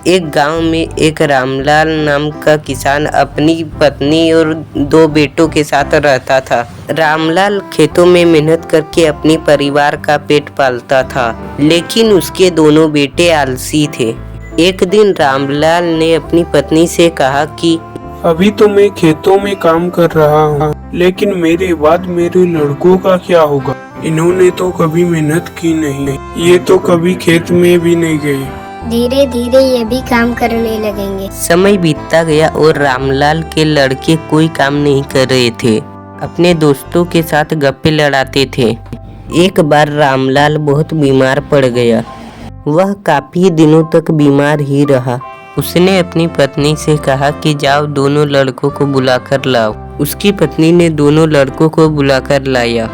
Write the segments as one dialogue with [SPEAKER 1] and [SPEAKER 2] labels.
[SPEAKER 1] एक गांव में एक रामलाल नाम का किसान अपनी पत्नी और 2 बेटों के साथ रहता था। रामलाल खेतों में मेहनत करके अपने परिवार का पेट पालता था, लेकिन उसके दोनों बेटे आलसी थे। एक दिन रामलाल ने अपनी पत्नी से कहा कि
[SPEAKER 2] अभी तो मैं खेतों में काम कर रहा हूँ, लेकिन मेरे बाद मेरे लड़कों का क्या होगा? इन्होंने तो कभी मेहनत की नहीं, ये तो कभी खेत में भी नहीं गए।
[SPEAKER 3] धीरे धीरे ये भी काम करने लगेंगे।
[SPEAKER 1] समय बीतता गया और रामलाल के लड़के कोई काम नहीं कर रहे थे, अपने दोस्तों के साथ गप्पे लड़ाते थे। एक बार रामलाल बहुत बीमार पड़ गया। वह काफी दिनों तक बीमार ही रहा। उसने अपनी पत्नी से कहा कि जाओ दोनों लड़कों को बुलाकर लाओ। उसकी पत्नी ने दोनों लड़कों को बुलाकर लाया।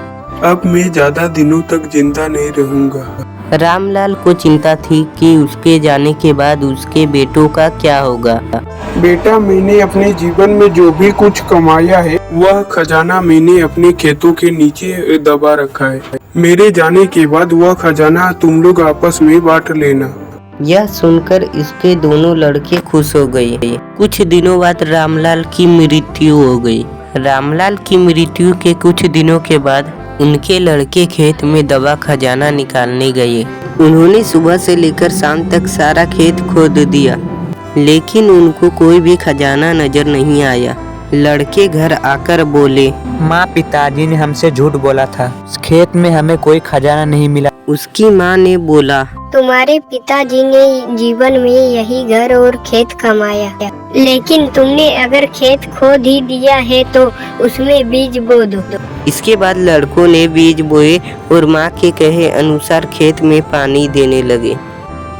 [SPEAKER 2] अब मैं ज्यादा दिनों तक जिंदा नहीं रहूंगा।
[SPEAKER 1] रामलाल को चिंता थी कि उसके जाने के बाद उसके बेटों का क्या होगा।
[SPEAKER 2] बेटा, मैंने अपने जीवन में जो भी कुछ कमाया है वह खजाना मैंने अपने खेतों के नीचे दबा रखा है। मेरे जाने के बाद वह खजाना तुम लोग आपस में बांट लेना।
[SPEAKER 1] यह सुनकर इसके दोनों लड़के खुश हो गए। कुछ दिनों बाद रामलाल की मृत्यु हो गई। रामलाल की मृत्यु के कुछ दिनों के बाद उनके लड़के खेत में दबा खजाना निकालने गए। उन्होंने सुबह से लेकर शाम तक सारा खेत खोद दिया, लेकिन उनको कोई भी खजाना नजर नहीं आया। लड़के घर आकर बोले,
[SPEAKER 4] माँ, पिताजी ने हमसे झूठ बोला था, इस खेत में हमें कोई खजाना नहीं मिला।
[SPEAKER 1] उसकी माँ ने बोला,
[SPEAKER 3] तुम्हारे पिताजी ने जीवन में यही घर और खेत कमाया, लेकिन तुमने अगर खेत खोद ही दिया है तो उसमें बीज बो दो।
[SPEAKER 1] इसके बाद लड़कों ने बीज बोए और माँ के कहे अनुसार खेत में पानी देने लगे।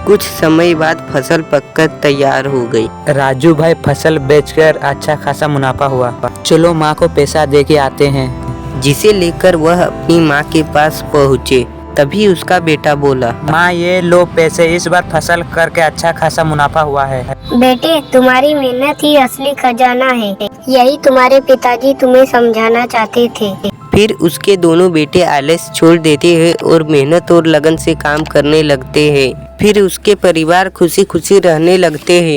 [SPEAKER 1] कुछ समय बाद फसल पककर तैयार हो गई।
[SPEAKER 4] राजू भाई, फसल बेचकर अच्छा खासा मुनाफा हुआ, चलो माँ को पैसा दे के आते हैं।
[SPEAKER 1] जिसे लेकर वह अपनी माँ के पास पहुँचे। तभी उसका बेटा बोला,
[SPEAKER 4] माँ, ये लो पैसे, इस बार फसल करके अच्छा खासा मुनाफा हुआ है।
[SPEAKER 3] बेटे, तुम्हारी मेहनत ही असली खजाना है, यही तुम्हारे पिताजी तुम्हें समझाना चाहते थे।
[SPEAKER 1] फिर उसके दोनों बेटे आलस छोड़ देते हैं और मेहनत और लगन से काम करने लगते हैं। फिर उसके परिवार खुशी खुशी रहने लगते हैं।